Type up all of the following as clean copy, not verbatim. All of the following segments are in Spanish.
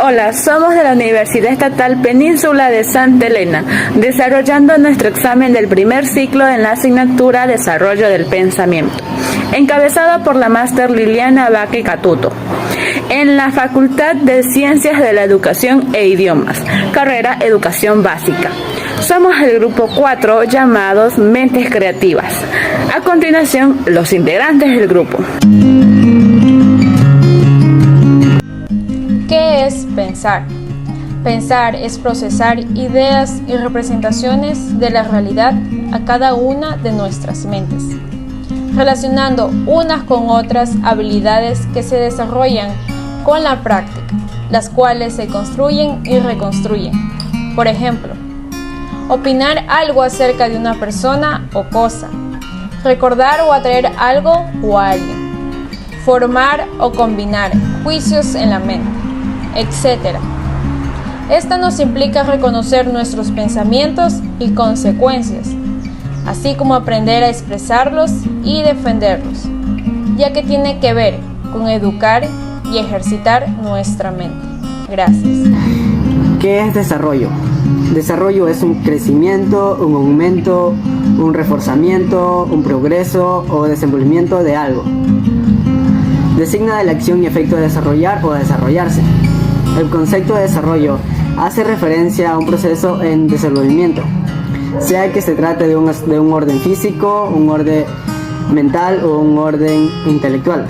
Hola, somos de la Universidad Estatal Península de Santa Elena, desarrollando nuestro examen del primer ciclo en la asignatura Desarrollo del Pensamiento, encabezado por la máster Liliana Baque Catuto, en la Facultad de Ciencias de la Educación e Idiomas, carrera Educación Básica. Somos el grupo 4 llamados Mentes Creativas. A continuación, los integrantes del grupo. ¿Qué es pensar? Pensar es procesar ideas y representaciones de la realidad a cada una de nuestras mentes, relacionando unas con otras habilidades que se desarrollan con la práctica, las cuales se construyen y reconstruyen. Por ejemplo, opinar algo acerca de una persona o cosa, recordar o atraer algo o a alguien, formar o combinar juicios en la mente, etc. Esta nos implica reconocer nuestros pensamientos y consecuencias, así como aprender a expresarlos y defenderlos, ya que tiene que ver con educar y ejercitar nuestra mente. Gracias. ¿Qué es desarrollo? Desarrollo es un crecimiento, un aumento, un reforzamiento, un progreso o desenvolvimiento de algo. Designa de la acción y efecto de desarrollar o desarrollarse. El concepto de desarrollo hace referencia a un proceso en desenvolvimiento, sea que se trate de un orden físico, un orden mental o un orden intelectual,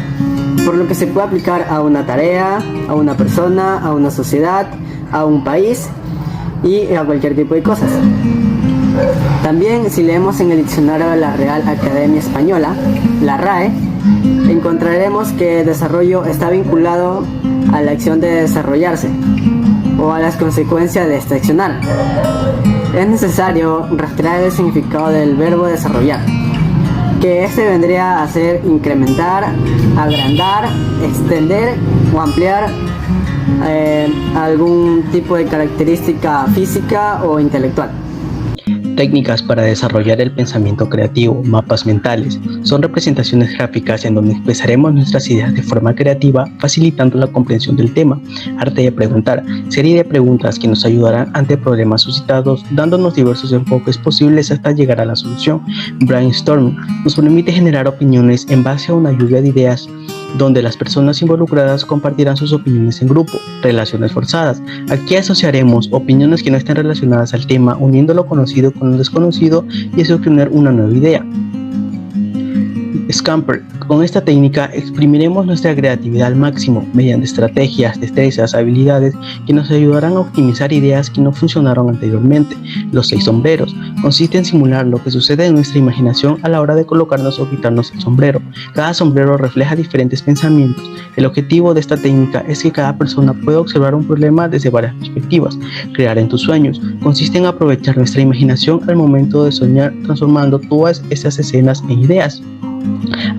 por lo que se puede aplicar a una tarea, a una persona, a una sociedad, a un país y a cualquier tipo de cosas. También, si leemos en el diccionario de la Real Academia Española, la RAE, encontraremos que desarrollo está vinculado a la acción de desarrollarse o a las consecuencias de esta accionar. Es necesario rastrear el significado del verbo desarrollar, que este vendría a ser incrementar, agrandar, extender o ampliar algún tipo de característica física o intelectual. Técnicas para desarrollar el pensamiento creativo, mapas mentales, son representaciones gráficas en donde expresaremos nuestras ideas de forma creativa, facilitando la comprensión del tema. Arte de preguntar, serie de preguntas que nos ayudarán ante problemas suscitados, dándonos diversos enfoques posibles hasta llegar a la solución. Brainstorming nos permite generar opiniones en base a una lluvia de ideas, donde las personas involucradas compartirán sus opiniones en grupo. Relaciones forzadas. Aquí asociaremos opiniones que no estén relacionadas al tema, uniendo lo conocido con lo desconocido y así obtener una nueva idea. Scamper. Con esta técnica exprimiremos nuestra creatividad al máximo mediante estrategias, destrezas, habilidades que nos ayudarán a optimizar ideas que no funcionaron anteriormente. Los 6 sombreros. Consiste en simular lo que sucede en nuestra imaginación a la hora de colocarnos o quitarnos el sombrero. Cada sombrero refleja diferentes pensamientos. El objetivo de esta técnica es que cada persona pueda observar un problema desde varias perspectivas. Crear en tus sueños. Consiste en aprovechar nuestra imaginación al momento de soñar, transformando todas estas escenas en ideas.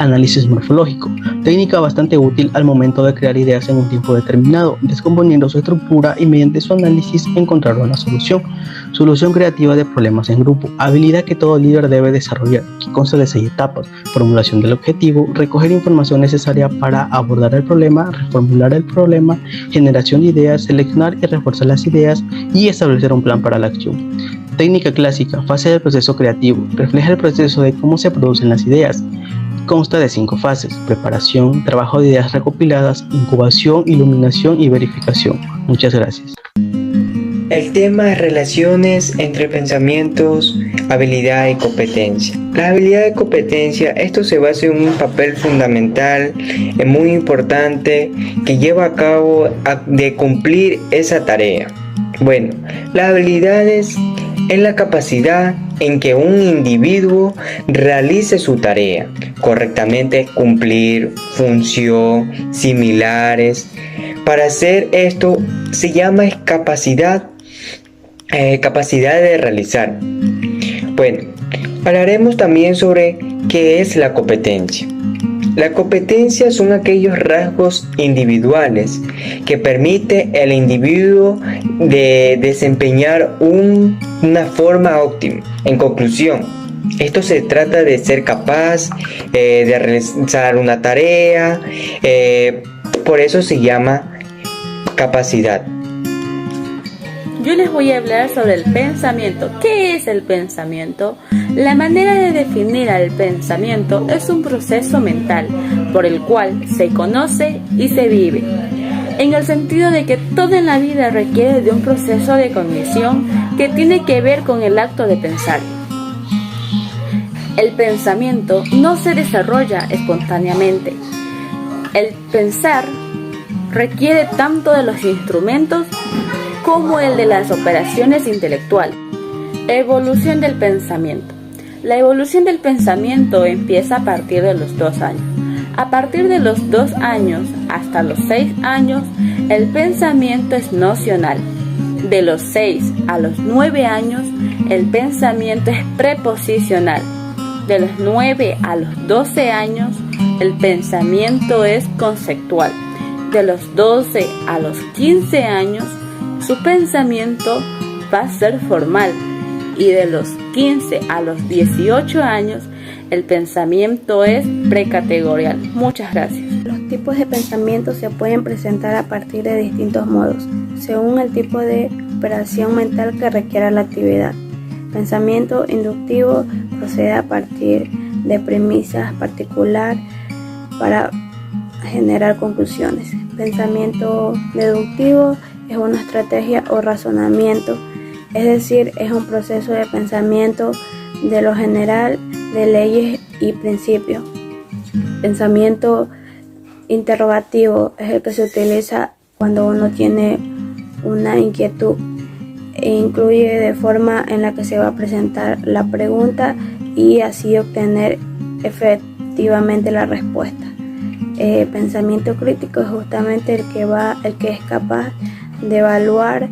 Análisis morfológico, técnica bastante útil al momento de crear ideas en un tiempo determinado, descomponiendo su estructura y mediante su análisis encontrar una solución. Solución creativa de problemas en grupo, habilidad que todo líder debe desarrollar, que consta de 6 etapas: formulación del objetivo, recoger información necesaria para abordar el problema, reformular el problema, generación de ideas, seleccionar y reforzar las ideas y establecer un plan para la acción. Técnica clásica, fase del proceso creativo, refleja el proceso de cómo se producen las ideas. Consta de 5 fases: preparación, trabajo de ideas recopiladas, incubación, iluminación y verificación. Muchas gracias. El tema es relaciones entre pensamientos, habilidad y competencia. La habilidad y competencia, esto se basa en un papel fundamental, muy importante, que lleva a cabo de cumplir esa tarea. Bueno, las habilidades es la capacidad en que un individuo realice su tarea correctamente, cumplir función similares. Para hacer esto se llama capacidad de realizar. Bueno, hablaremos también sobre qué es la competencia. La competencia son aquellos rasgos individuales que permite al individuo de desempeñar una forma óptima. En conclusión, esto se trata de ser capaz de realizar una tarea, por eso se llama capacidad. yo les voy a hablar sobre el pensamiento. ¿Qué es el pensamiento? La manera de definir al pensamiento es un proceso mental por el cual se conoce y se vive, en el sentido de que todo en la vida requiere de un proceso de cognición que tiene que ver con el acto de pensar. El pensamiento no se desarrolla espontáneamente. El pensar requiere tanto de los instrumentos como el de las operaciones intelectuales. Evolución del pensamiento. La evolución del pensamiento empieza a partir de los 2 años. A partir de los 2 años hasta los 6 años, el pensamiento es nocional. De los 6 a los 9 años, el pensamiento es preposicional. De los 9 a los 12 años, el pensamiento es conceptual. De los 12 a los 15 años, su pensamiento va a ser formal. Y de los 15 a los 18 años, el pensamiento es precategorial. Muchas gracias. Los tipos de pensamiento se pueden presentar a partir de distintos modos, según el tipo de operación mental que requiera la actividad. Pensamiento inductivo procede a partir de premisas particulares para generar conclusiones. Pensamiento deductivo es una estrategia o razonamiento, es decir, es un proceso de pensamiento de lo general, de leyes y principios. Pensamiento interrogativo es el que se utiliza cuando uno tiene una inquietud e incluye de forma en la que se va a presentar la pregunta y así obtener efectivamente la respuesta. Pensamiento crítico es justamente el que es capaz de evaluar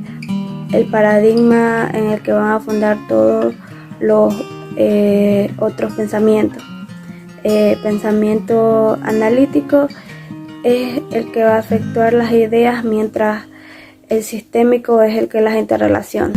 el paradigma en el que van a fundar todos los otros pensamientos. Pensamiento analítico es el que va a efectuar las ideas, mientras el sistémico es el que las interrelaciona.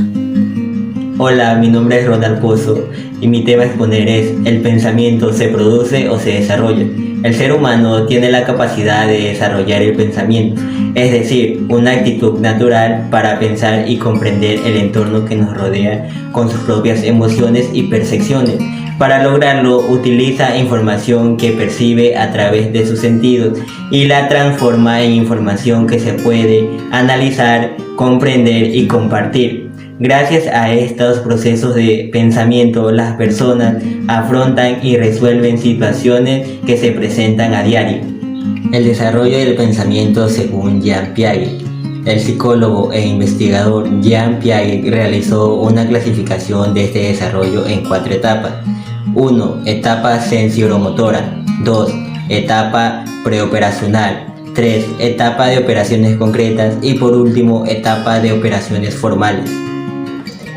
Hola, mi nombre es Ronald Pozo y mi tema a exponer es: ¿el pensamiento se produce o se desarrolla? El ser humano tiene la capacidad de desarrollar el pensamiento, es decir, una actitud natural para pensar y comprender el entorno que nos rodea con sus propias emociones y percepciones. Para lograrlo, utiliza información que percibe a través de sus sentidos y la transforma en información que se puede analizar, comprender y compartir. Gracias a estos procesos de pensamiento, las personas afrontan y resuelven situaciones que se presentan a diario. El desarrollo del pensamiento según Jean Piaget. El psicólogo e investigador Jean Piaget realizó una clasificación de este desarrollo en 4 etapas. 1. Etapa sensoriimotora. 2. Etapa preoperacional. 3. Etapa de operaciones concretas. Y por último, etapa de operaciones formales.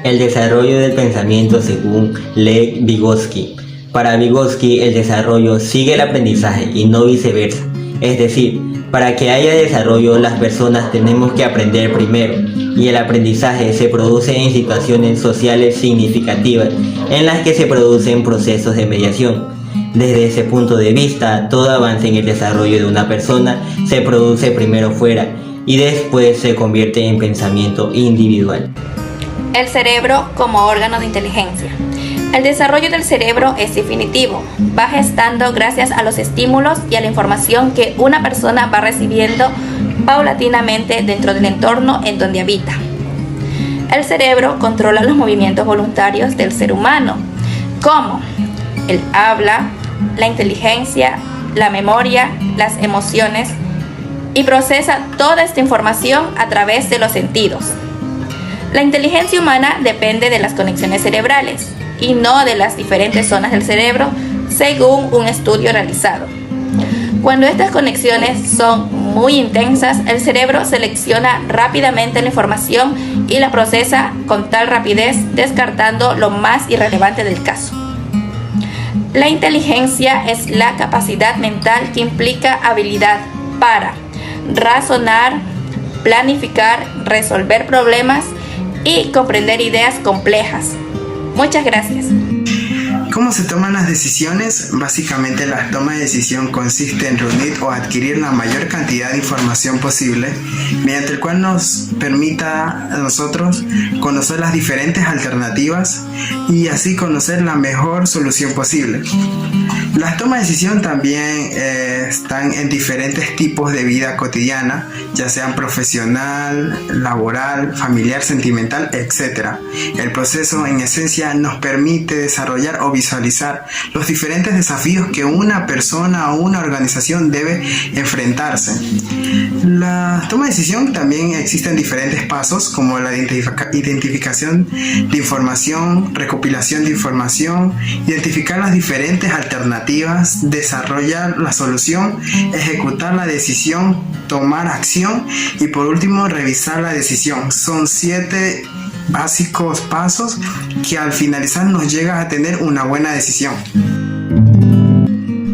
El desarrollo del pensamiento según Lev Vygotsky. Para Vygotsky, el desarrollo sigue el aprendizaje y no viceversa. Es decir, para que haya desarrollo, las personas tenemos que aprender primero, y el aprendizaje se produce en situaciones sociales significativas en las que se producen procesos de mediación. Desde ese punto de vista, todo avance en el desarrollo de una persona se produce primero fuera y después se convierte en pensamiento individual. El cerebro como órgano de inteligencia. El desarrollo del cerebro es definitivo, va gestando gracias a los estímulos y a la información que una persona va recibiendo paulatinamente dentro del entorno en donde habita. El cerebro controla los movimientos voluntarios del ser humano, como el habla, la inteligencia, la memoria, las emociones, y procesa toda esta información a través de los sentidos. La inteligencia humana depende de las conexiones cerebrales y no de las diferentes zonas del cerebro, según un estudio realizado. Cuando estas conexiones son muy intensas, el cerebro selecciona rápidamente la información y la procesa con tal rapidez, descartando lo más irrelevante del caso. La inteligencia es la capacidad mental que implica habilidad para razonar, planificar, resolver problemas y comprender ideas complejas. Muchas gracias. ¿Cómo se toman las decisiones? Básicamente la toma de decisión consiste en reunir o adquirir la mayor cantidad de información posible, mediante el cual nos permita a nosotros conocer las diferentes alternativas y así conocer la mejor solución posible. Las tomas de decisión también están en diferentes tipos de vida cotidiana, ya sean profesional, laboral, familiar, sentimental, etc. El proceso en esencia nos permite desarrollar o visualizar los diferentes desafíos que una persona o una organización debe enfrentarse. La toma de decisión también existen diferentes pasos, como la identificación de información, recopilación de información, identificar las diferentes alternativas, desarrollar la solución, ejecutar la decisión, tomar acción y por último revisar la decisión. Son 7 básicos pasos que al finalizar nos llega a tener una buena decisión.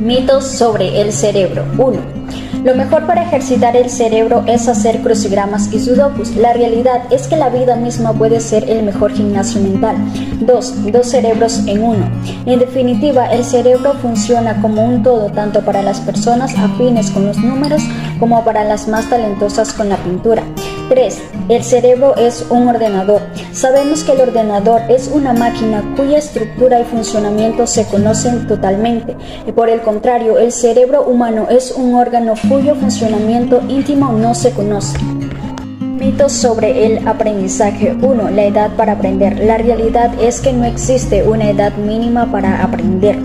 Mitos sobre el cerebro. 1. Lo mejor para ejercitar el cerebro es hacer crucigramas y sudokus. La realidad es que la vida misma puede ser el mejor gimnasio mental. 2. Dos cerebros en uno. En definitiva, el cerebro funciona como un todo, tanto para las personas afines con los números como para las más talentosas con la pintura. 3. El cerebro es un ordenador. Sabemos que el ordenador es una máquina cuya estructura y funcionamiento se conocen totalmente. Y por el contrario, el cerebro humano es un órgano cuyo funcionamiento íntimo no se conoce. Mitos sobre el aprendizaje. 1. La edad para aprender. La realidad es que no existe una edad mínima para aprender.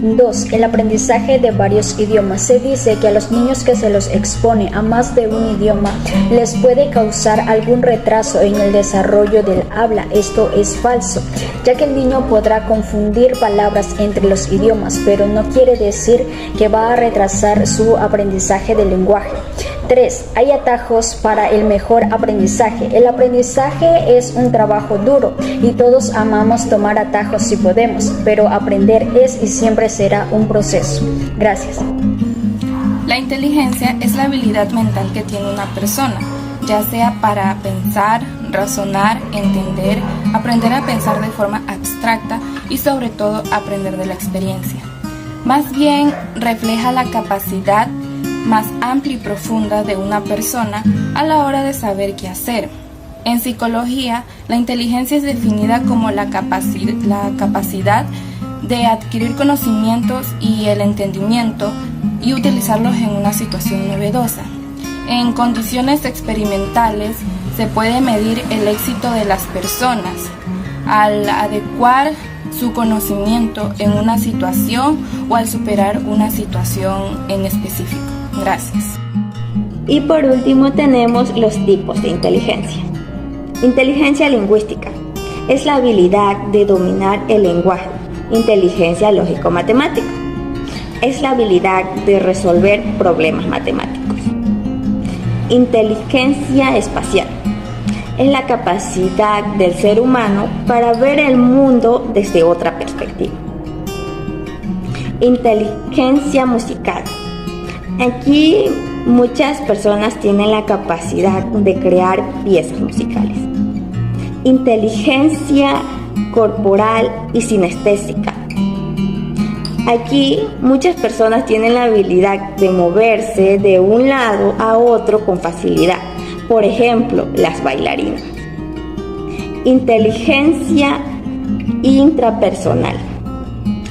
2. El aprendizaje de varios idiomas. Se dice que a los niños que se los expone a más de un idioma les puede causar algún retraso en el desarrollo del habla. Esto es falso, ya que el niño podrá confundir palabras entre los idiomas, pero no quiere decir que va a retrasar su aprendizaje del lenguaje. 3. Hay atajos para el mejor aprendizaje. El aprendizaje es un trabajo duro y todos amamos tomar atajos si podemos, pero aprender es y siempre será un proceso. Gracias. La inteligencia es la habilidad mental que tiene una persona, ya sea para pensar, razonar, entender, aprender a pensar de forma abstracta y sobre todo aprender de la experiencia. Más bien refleja la capacidad más amplia y profunda de una persona a la hora de saber qué hacer. En psicología, la inteligencia es definida como la capacidad de adquirir conocimientos y el entendimiento y utilizarlos en una situación novedosa. En condiciones experimentales se puede medir el éxito de las personas al adecuar su conocimiento en una situación o al superar una situación en específico. Gracias. Y por último tenemos los tipos de inteligencia. Inteligencia lingüística es la habilidad de dominar el lenguaje. Inteligencia lógico-matemática es la habilidad de resolver problemas matemáticos. Inteligencia espacial es la capacidad del ser humano para ver el mundo desde otra perspectiva. Inteligencia musical. Aquí muchas personas tienen la capacidad de crear piezas musicales. Inteligencia corporal y sinestésica. Aquí muchas personas tienen la habilidad de moverse de un lado a otro con facilidad. Por ejemplo, las bailarinas. Inteligencia intrapersonal.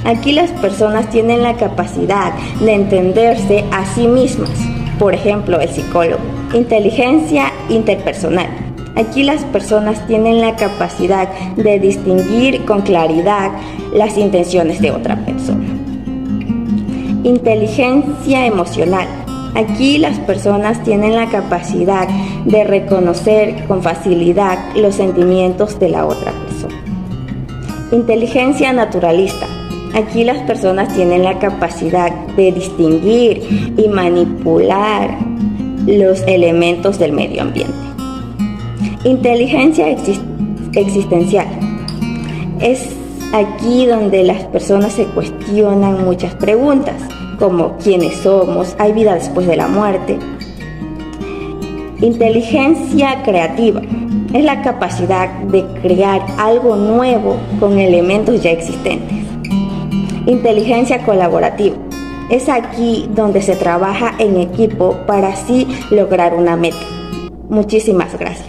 Aquí las personas tienen la capacidad de entenderse a sí mismas. Por ejemplo, el psicólogo. Inteligencia interpersonal. Aquí las personas tienen la capacidad de distinguir con claridad las intenciones de otra persona. Inteligencia emocional. Aquí las personas tienen la capacidad de reconocer con facilidad los sentimientos de la otra persona. Inteligencia naturalista. Aquí las personas tienen la capacidad de distinguir y manipular los elementos del medio ambiente. Inteligencia existencial. Es aquí donde las personas se cuestionan muchas preguntas, como ¿quiénes somos? ¿Hay vida después de la muerte? Inteligencia creativa. Es la capacidad de crear algo nuevo con elementos ya existentes. Inteligencia colaborativa. Es aquí donde se trabaja en equipo para así lograr una meta. Muchísimas gracias.